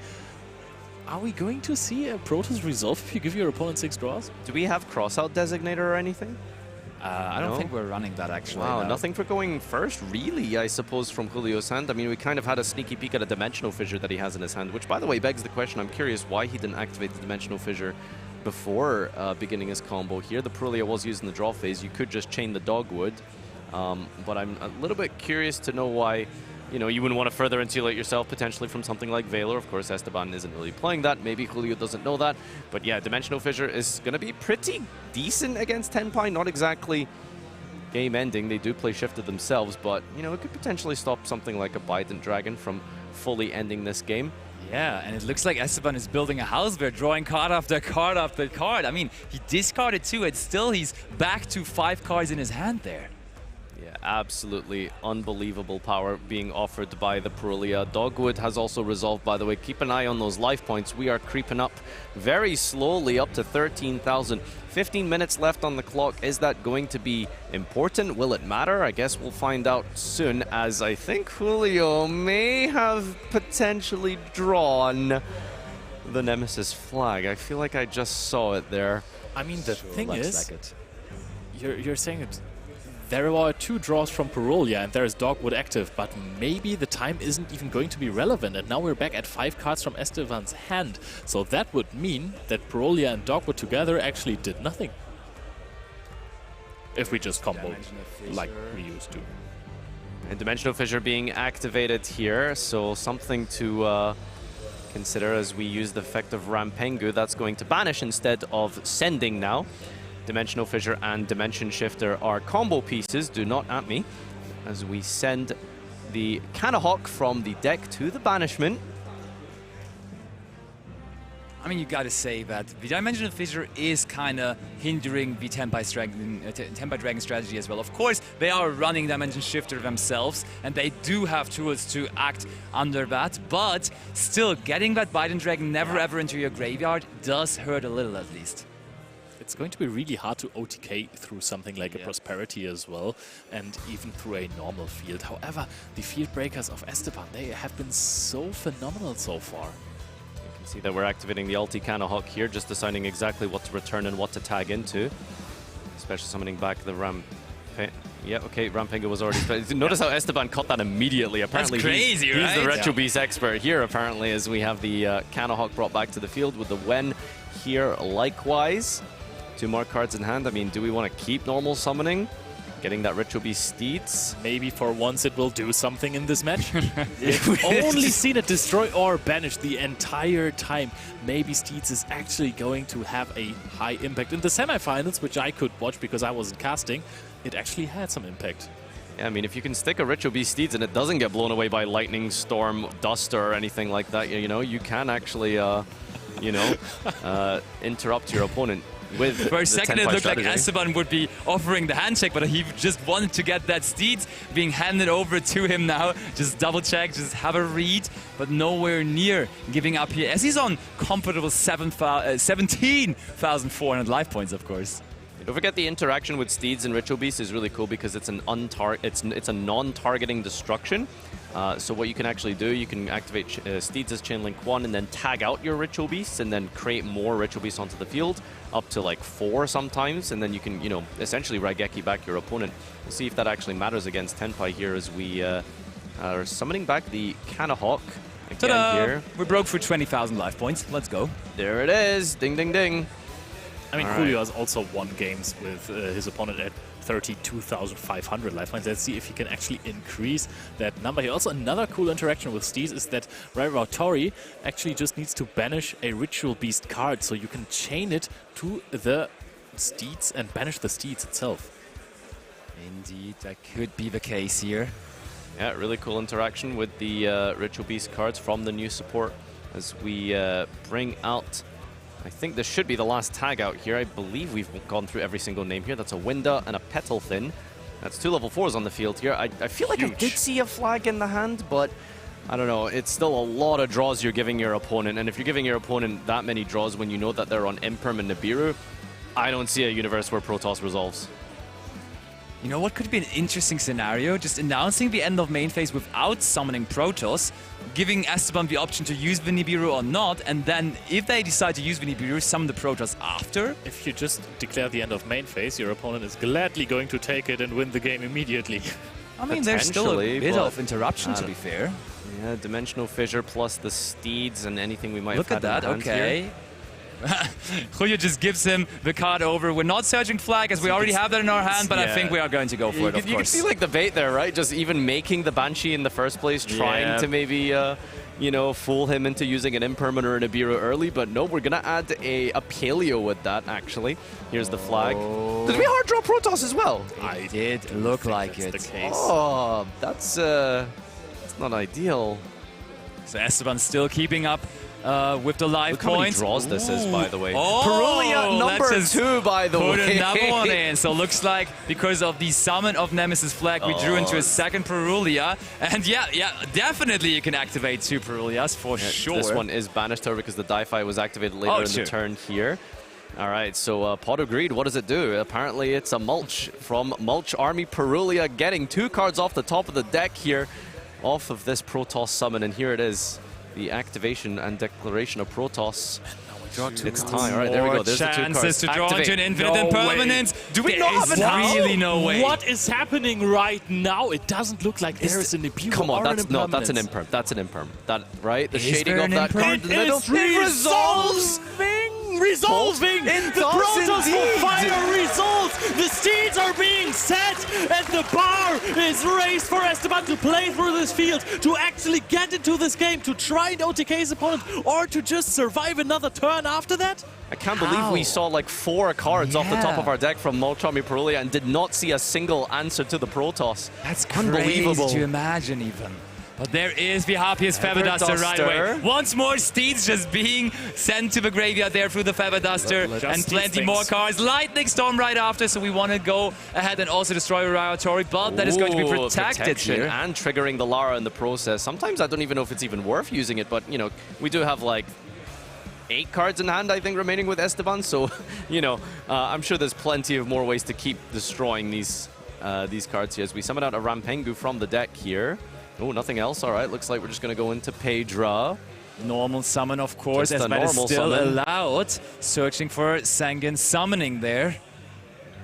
Are we going to see a Protoss resolve if you give your opponent 6 draws? Do we have Crossout Designator or anything? I don't think we're running that, actually. Wow, nothing for going first, really, I suppose, from Julio's hand. I mean, we kind of had a sneaky peek at a Dimensional Fissure that he has in his hand, which, by the way, begs the question. I'm curious why he didn't activate the Dimensional Fissure before beginning his combo here. The Purulia was using the draw phase. You could just chain the Dogwood, but I'm a little bit curious to know why, you know, you wouldn't want to further insulate yourself potentially from something like Valor. Of course, Esteban isn't really playing that. Maybe Julio doesn't know that. But yeah, Dimensional Fissure is going to be pretty decent against Tenpai. Not exactly game-ending. They do play Shifted themselves, but, you know, it could potentially stop something like a Bident Dragon from fully ending this game. Yeah, and it looks like Esteban is building a house there, drawing card after card after card. I mean, he discarded 2, and still he's back to 5 cards in his hand there. Yeah, absolutely unbelievable power being offered by the Purulia. Dogwood has also resolved, by the way. Keep an eye on those life points. We are creeping up very slowly up to 13,000. 15 minutes left on the clock. Is that going to be important? Will it matter? I guess we'll find out soon, as I think Julio may have potentially drawn the Nemesis flag. I feel like I just saw it there. I mean, the thing is, you're saying it. There are 2 draws from Purulia, and there is Dogwood active, but maybe the time isn't even going to be relevant, and now we're back at 5 cards from Esteban's hand. So that would mean that Purulia and Dogwood together actually did nothing. If we just combo like we used to. And Dimensional Fissure being activated here, so something to consider as we use the effect of Rampengu. That's going to banish instead of sending now. Dimensional Fissure and Dimension Shifter are combo pieces, do not at me, as we send the Cannahawk from the deck to the banishment. I mean, you gotta say that the Dimensional Fissure is kind of hindering the Tenpai Dragon strategy as well. Of course, they are running Dimension Shifter themselves, and they do have tools to act under that, but still, getting that Bident Dragon never ever into your graveyard does hurt a little, at least. it's going to be really hard to OTK through something like a Prosperity as well, and even through a normal field. However, the field breakers of Esteban, they have been so phenomenal so far. You can see that we're activating the ulti Canohawk here, just deciding exactly what to return and what to tag into. Special summoning back the Ramp. Yeah, okay, Rampinga was already... Notice how Esteban caught that immediately. Apparently, that's crazy, he's right? the Retro Beast expert here, apparently, as we have the Canohawk brought back to the field with the Wen here likewise. 2 more cards in hand. I mean, do we want to keep normal summoning? Getting that Retro Beast Steeds? Maybe for once it will do something in this match. We've only seen it destroy or banish the entire time. Maybe Steeds is actually going to have a high impact. In the semifinals, which I could watch because I wasn't casting, it actually had some impact. Yeah, I mean, if you can stick a Retro Beast Steeds and it doesn't get blown away by Lightning Storm, Duster, or anything like that, you know, you can actually, interrupt your opponent. For a second it looked like Esteban would be offering the handshake, but he just wanted to get that Steeds being handed over to him now. Just double check, just have a read, but nowhere near giving up here, as he's on comfortable 17,400 life points, of course. Don't forget the interaction with Steeds and Ritual Beast is really cool because it's a non-targeting destruction. So what you can actually do, you can activate Steeds as Chainlink 1 and then tag out your Ritual Beasts and then create more Ritual Beasts onto the field, up to like 4 sometimes, and then you can, essentially Raigeki back your opponent. We'll see if that actually matters against Tenpai here as we are summoning back the Canohawk again here. We broke through 20,000 life points. Let's go. There it is. Ding, ding, ding. I mean, Julio has also won games with his opponent at 32,500 life points. Let's see if he can actually increase that number here. Also, another cool interaction with Steeds is that Tori actually just needs to banish a Ritual Beast card, so you can chain it to the Steeds and banish the Steeds itself. Indeed, that could be the case here. Yeah, really cool interaction with the Ritual Beast cards from the new support as we bring out... I think this should be the last tag out here. I believe we've gone through every single name here. That's a Winda and a Petal Thin. That's 2 level 4s on the field here. I feel like I did see a flag in the hand, but I don't know. It's still a lot of draws you're giving your opponent. And if you're giving your opponent that many draws when you know that they're on Imperm and Nibiru, I don't see a universe where Protoss resolves. You know what could be an interesting scenario? Just announcing the end of main phase without summoning Protoss, giving Esteban the option to use the Nibiru or not, and then if they decide to use the Nibiru, summon the Protoss after. If you just declare the end of main phase, your opponent is gladly going to take it and win the game immediately. I mean, there's still a bit of interruption, to be fair. Yeah, Dimensional Fissure plus the Steeds and anything we might Look have had at that, in hand okay. Here. Julio just gives him the card over. We're not searching flag as we already have that in our hand, but I think we are going to go for it, of course. You can see like the bait there, right? Just even making the Banshee in the first place, trying to maybe, fool him into using an Impermanent or an Nibiru early, but no, we're going to add a Paleo with that, actually. Here's the flag. Did we hard draw Protoss as well? I did look like it. The case. Oh, that's not ideal. So Esteban still keeping up with the life Look how many points. draws this is, by the way. Oh, Perulia number 2, by the way. Put another one in. So looks like because of the summon of Nemesis Flag, we drew into a second Perulia. And yeah, definitely you can activate 2 Perulias for sure. This one is banished over because the Die-Fi was activated later in the turn here. All right, so Pot of Greed, what does it do? Apparently it's a Mulch from Mulch Army Perulia, getting 2 cards off the top of the deck here, off of this Protoss summon, and here it is. The activation and declaration of Protoss. It's time. All right, there we go. There's the 2 cards. Chances to draw into an Infinite Impermanence. Do we not have an really no way. What is happening right now? It doesn't look like there is an Nibiru. Come on, that's an Imperm. That's an Imperm. That, right? The shading of that card in the It middle. is resolving! The Protoss will fire results! The Steeds are being set, and the bar is raised for Esteban to play through this field, to actually get into this game, to try and OTK his opponent, or to just survive another turn after that? I can't believe we saw like 4 cards off the top of our deck from Mulch Army Perulia and did not see a single answer to the Protoss. That's unbelievable crazy to imagine even. But there is the Harpiest Feather Duster right away. Once more, Steeds just being sent to the graveyard there through the Feather Duster, and plenty more cards. Lightning Storm right after, so we want to go ahead and also destroy Tori, but that is going to be protected here. And triggering the Lara in the process. Sometimes I don't even know if it's even worth using it, but, we do have, like, 8 cards in hand, I think, remaining with Esteban. So, you know, I'm sure there's plenty of more ways to keep destroying these cards here as we summon out a Rampengu from the deck here. Oh, nothing else. All right, looks like we're just going to go into Pedra. Normal summon, of course, as that is still allowed. Searching for Sangan summoning there.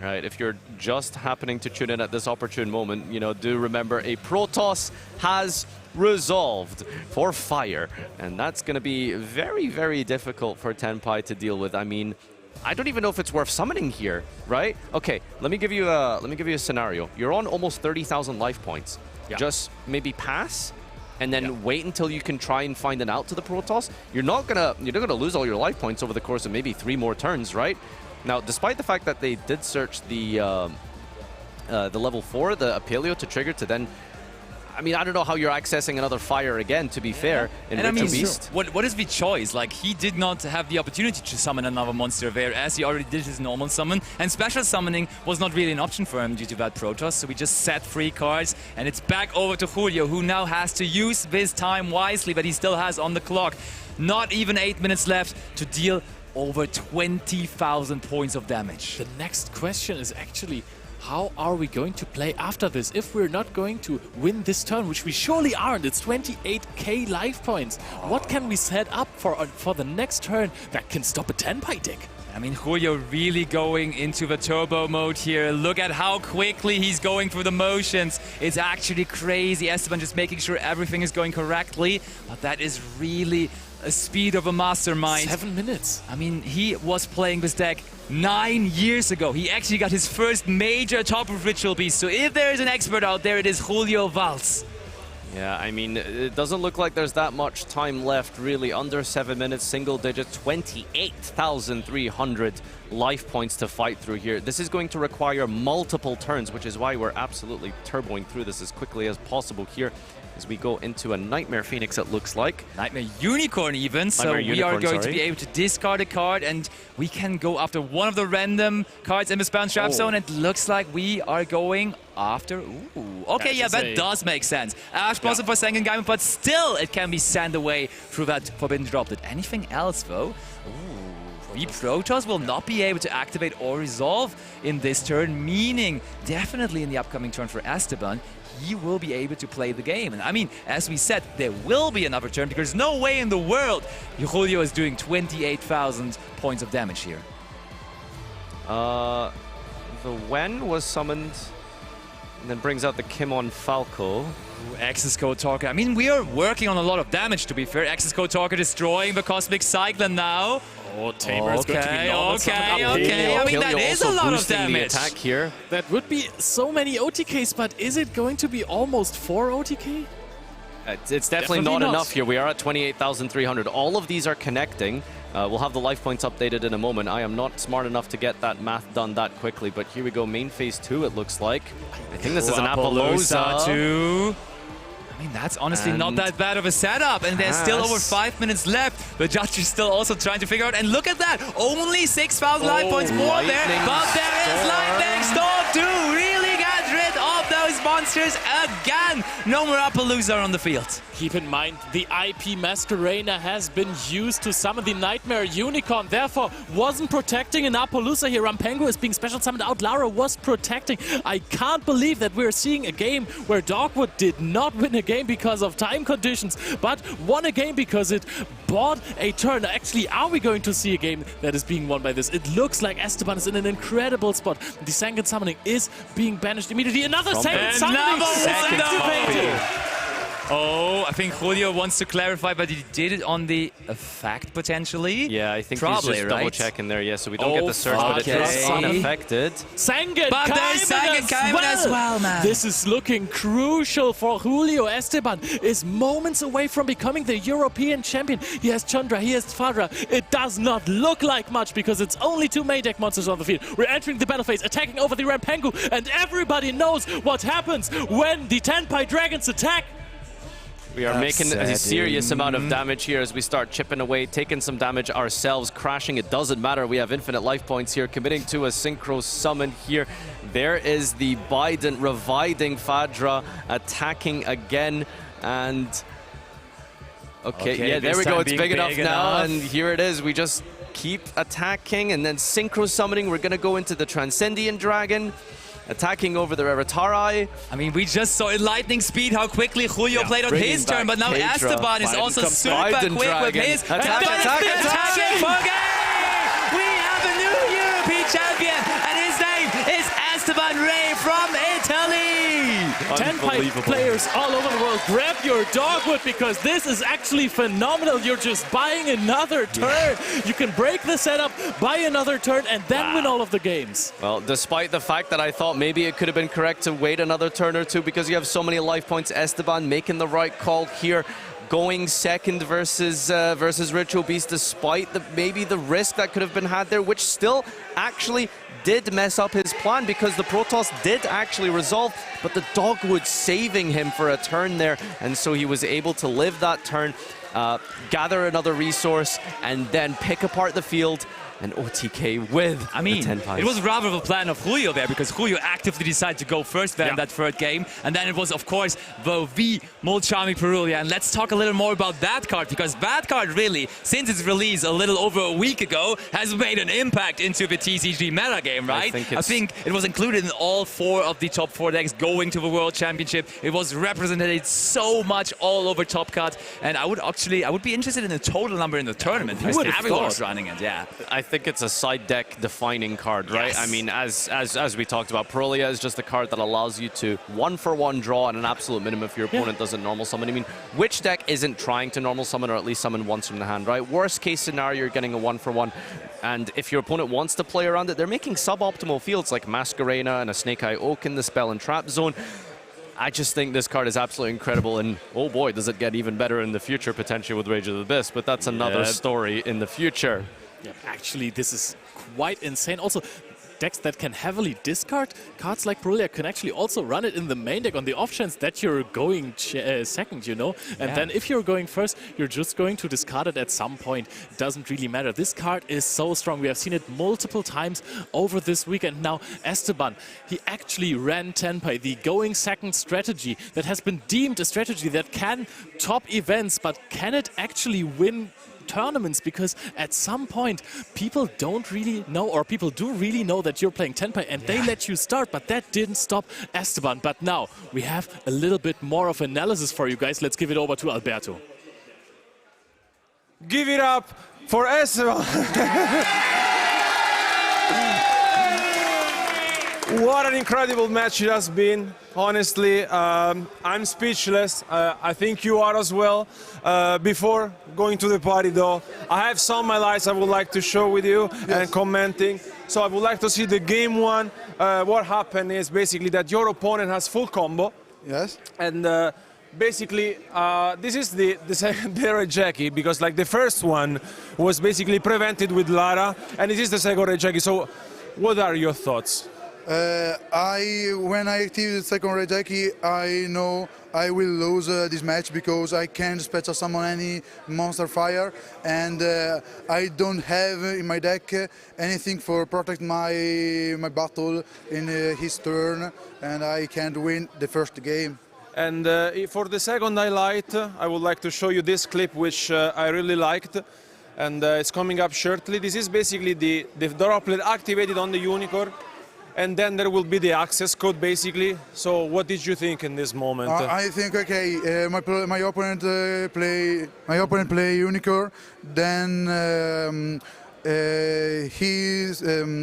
Right, if you're just happening to tune in at this opportune moment, you know, do remember a Protoss has resolved for fire. And that's going to be very, very difficult for Tenpai to deal with. I mean, I don't even know if it's worth summoning here, right? Okay, let me give you a scenario. You're on almost 30,000 life points. Yeah. Just maybe pass and then wait until you can try and find an out to the Protoss. You're not gonna lose all your life points over the course of maybe 3 more turns, right? Now, despite the fact that they did search the level 4, the Apelio to trigger to then, I mean, I don't know how you're accessing another fire again, to be fair, in Ritual Beast. What is the choice? Like, he did not have the opportunity to summon another monster there, as he already did his normal summon, and special summoning was not really an option for him due to that Protoss, so we just set 3 cards, and it's back over to Julio, who now has to use this time wisely that he still has on the clock. Not even 8 minutes left to deal over 20,000 points of damage. The next question is actually, how are we going to play after this if we're not going to win this turn, which we surely aren't? It's 28k life points. What can we set up for the next turn that can stop a Tenpai deck? I mean, Julio really going into the turbo mode here. Look at how quickly he's going through the motions. It's actually crazy. Esteban just making sure everything is going correctly. But that is really a speed of a mastermind. 7 minutes. I mean, he was playing this deck 9 years ago. He actually got his first major top of Ritual Beast. So if there is an expert out there, it is Julio Valls. Yeah, I mean, it doesn't look like there's that much time left, really. Under 7 minutes, single digit, 28,300 life points to fight through here. This is going to require multiple turns, which is why we're absolutely turboing through this as quickly as possible here as we go into a Nightmare Phoenix, it looks like. Nightmare Unicorn even, so we are going to be able to discard a card and we can go after one of the random cards in the Spam Trap Zone. It looks like we are going after... Ooh, okay, yeah, that does make sense. Ash Blossom for Sangan Gaiman, but still it can be sent away through that Forbidden Drop. Did anything else, though? Ooh, the Protoss will not be able to activate or resolve in this turn, meaning definitely in the upcoming turn for Esteban, he will be able to play the game. And I mean, as we said, there will be another turn because no way in the world Julio is doing 28,000 points of damage here. The Wen was summoned and then brings out the Kimon Falco. Access Code Talker. I mean, we are working on a lot of damage, to be fair. Access Code Talker destroying the Cosmic Cyclone now. Oh, Tamer is going to be normal. Okay. I mean, that is a lot of damage. The attack here. That would be so many OTKs, but is it going to be almost 4 OTK? It's definitely not enough here. We are at 28,300. All of these are connecting. We'll have the life points updated in a moment. I am not smart enough to get that math done that quickly, but here we go. Main phase 2, it looks like. I think this is an Appaloosa too. I mean, that's honestly not that bad of a setup, and there's still over 5 minutes left. The judge is still also trying to figure out, and look at that, only 6,000 life points more there, but there is Lightning Storm to really get rid of those monsters again. No more Appaloosa on the field. Keep in mind, the IP Masquerena has been used to summon the Nightmare Unicorn, therefore wasn't protecting an Appaloosa here. Rampengu is being special summoned out. Lara was protecting. I can't believe that we're seeing a game where Dogwood did not win a game because of time conditions, but won a game because it bought a turn. Actually, are we going to see a game that is being won by this? It looks like Esteban is in an incredible spot. The Sangan summoning is being banished immediately. Another Sangan summoning activated. Oh, I think Julio wants to clarify, but he did it on the effect potentially. Yeah, I think probably, he's just double checking there. Yeah, so we don't get the search, but it is unaffected. Sangan Gaiman as well, man. This is looking crucial for Julio. Esteban is moments away from becoming the European champion. He has Chandra, he has Fadra. It does not look like much because it's only 2 main deck monsters on the field. We're entering the battle phase, attacking over the Rampengu, and everybody knows what happens when the Tenpai Dragons attack. We are making a serious amount of damage here as we start chipping away, taking some damage ourselves, crashing. It doesn't matter. We have infinite life points here, committing to a synchro summon here. There is the Biden reviving Fadra, attacking again, and Okay, yeah, there we go. It's big enough now, and here it is. We just keep attacking and then synchro summoning. We're going to go into the Transcendent Dragon, attacking over the Raritari. I mean, we just saw in lightning speed how quickly Julio played on his turn, but now Esteban is also super quick with his. Attack! We have a new European champion, and his name is Esteban Rey from Italy. Tenpai players all over the world, grab your dogwood because this is actually phenomenal. You're just buying another turn. You can break the setup, buy another turn, and then win all of the games. Well, despite the fact that I thought maybe it could have been correct to wait another turn or two because you have so many life points, Esteban making the right call here. Going second versus Ritual Beast, despite maybe the risk that could have been had there, which still actually did mess up his plan because the Protoss did actually resolve, but the Dogwood saving him for a turn there, and so he was able to live that turn, gather another resource, and then pick apart the field. And OTK with I mean, the 10 pies. It was rather of a plan of Julio there because Julio actively decided to go first there in that third game. And then it was, of course, the Molchami Perulia. And let's talk a little more about that card because that card really, since its release a little over a week ago, has made an impact into the TCG meta game, right? I think it was included in all 4 of the top 4 decks going to the World Championship. It was represented so much all over Top Cut. And I would be interested in the total number in the tournament because everyone's running it, I think it's a side deck defining card, right? I mean, as we talked about, Perulia is just a card that allows you to 1-for-1 draw at an absolute minimum if your opponent doesn't normal summon. I mean, which deck isn't trying to normal summon or at least summon once from the hand, right? Worst case scenario, you're getting a 1-for-1. And if your opponent wants to play around it, they're making suboptimal fields like Masquerena and a Snake Eye Oak in the Spell and Trap Zone. I just think this card is absolutely incredible, and oh boy, does it get even better in the future, potentially with Rage of the Abyss, but that's another story in the future. Yeah, actually, this is quite insane. Also, decks that can heavily discard cards like Perulia can actually also run it in the main deck on the off chance that you're going second, you know? And then if you're going first, you're just going to discard it at some point. It doesn't really matter. This card is so strong. We have seen it multiple times over this weekend. Now, Esteban, he actually ran Tenpai, the going second strategy that has been deemed a strategy that can top events, but can it actually win tournaments? Because at some point people don't really know, or people do really know that you're playing Tenpai and they let you start, but that didn't stop Esteban. But now we have a little bit more of analysis for you guys. Let's give it over to Alberto. Give it up for Esteban. What an incredible match it has been. Honestly, I'm speechless. I think you are as well. Before going to the party though, I have some highlights I would like to show with you and commenting. So I would like to see the game 1. What happened is basically that your opponent has full combo. Yes. And basically, this is the second Jackie, because like the first one was basically prevented with Lara, and this is the second Jackie. So what are your thoughts? When I activate the second Rejeki, I know I will lose this match because I can't special summon any monster fire, and I don't have in my deck anything for protect my battle in his turn, and I can't win the first game. And for the second highlight, I would like to show you this clip, which I really liked, and it's coming up shortly. This is basically the droplet activated on the Unicorn. And then there will be the access code, basically. So, what did you think in this moment? I think okay. My opponent play Unicorn. Then he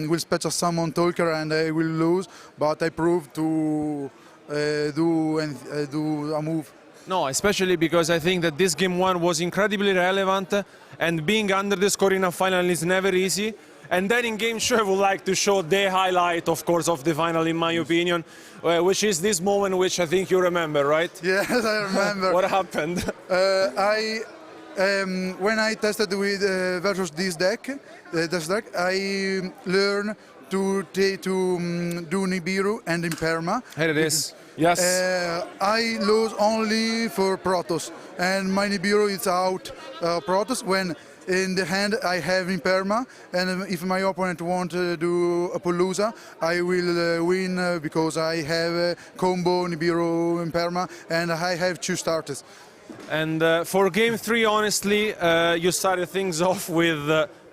will special summon Talker, and I will lose. But I proved to do a move. No, especially because I think that this game 1 was incredibly relevant, and being under the score in a final is never easy. And then in game 2, I would like to show the highlight, of course, of the final, in my opinion, which is this moment, which I think you remember, right? Yes, I remember. What happened? When I tested with versus this deck, I learned to do Nibiru and Imperma. Here it is. Yes. I lose only for Protoss, and my Nibiru is out Protoss when. In the hand, I have Imperma, and if my opponent wants to do a Palooza, I will win because I have combo Nibiru Imperma, and I have 2 starters. And for game 3, honestly, you started things off with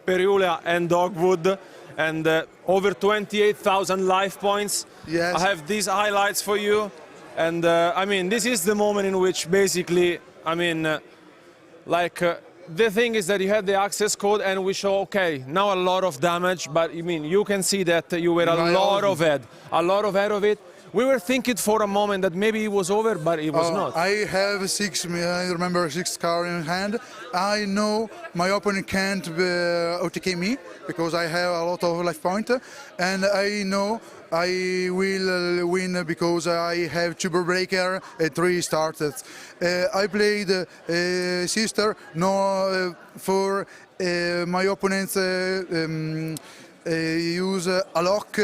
Perulia and Dogwood, and over 28,000 life points. Yes. I have these highlights for you, and I mean, this is the moment in which basically, I mean, the thing is that you had the access code and we show, okay, now a lot of damage, but I mean, you can see that you were a lot of head of it. We were thinking for a moment that maybe it was over, but it was not. I have I remember 6 cards in hand. I know my opponent can't OTK me because I have a lot of life point, and I know I will win because I have Tuber Breaker and 3 started. I played Sister, no, for my opponents use a lock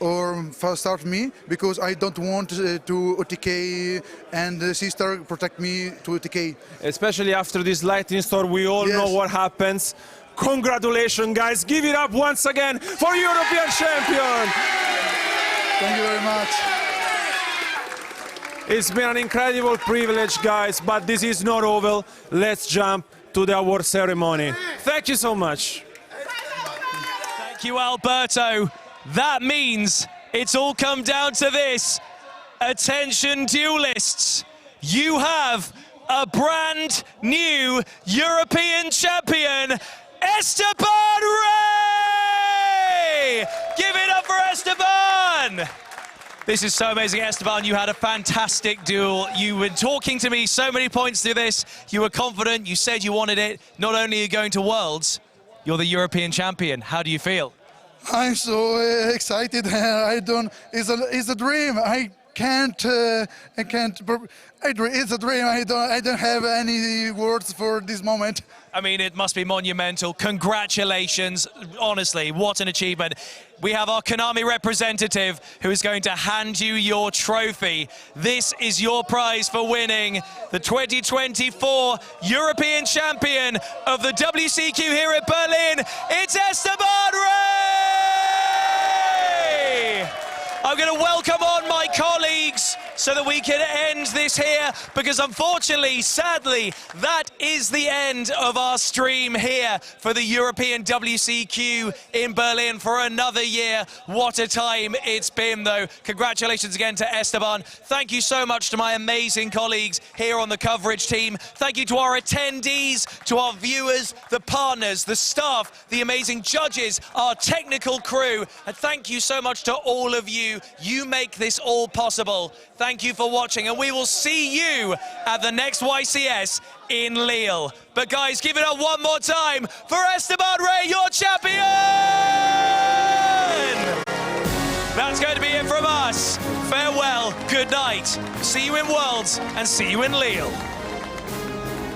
or first start me because I don't want to OTK and the Sister protect me to OTK. Especially after this lightning storm, we all know what happens. Congratulations, guys. Give it up once again for European champion. Thank you very much. It's been an incredible privilege, guys, but this is not over. Let's jump to the award ceremony. Thank you so much. Thank you, Alberto. That means it's all come down to this. Attention, duelists. You have a brand new European champion, Esteban Rey! Give it up for Esteban! This is so amazing, Esteban. You had a fantastic duel. You were talking to me so many points through this. You were confident. You said you wanted it. Not only are you going to Worlds, you're the European champion. How do you feel? I'm so excited. It's a dream. It's a dream. I don't have any words for this moment. I mean, it must be monumental. Congratulations. Honestly, what an achievement. We have our Konami representative who is going to hand you your trophy. This is your prize for winning the 2024 European champion of the WCQ here at Berlin. It's Esteban Rey! I'm going to welcome on my colleagues so that we can end this here, because unfortunately, sadly, that is the end of our stream here for the European WCQ in Berlin for another year. What a time it's been, though. Congratulations again to Esteban. Thank you so much to my amazing colleagues here on the coverage team. Thank you to our attendees, to our viewers, the partners, the staff, the amazing judges, our technical crew, and thank you so much to all of you. You make this all possible. Thank you for watching, and we will see you at the next YCS in Lille. But guys, give it up one more time for Esteban Rey, your champion! That's going to be it from us. Farewell, good night. See you in Worlds, and see you in Lille.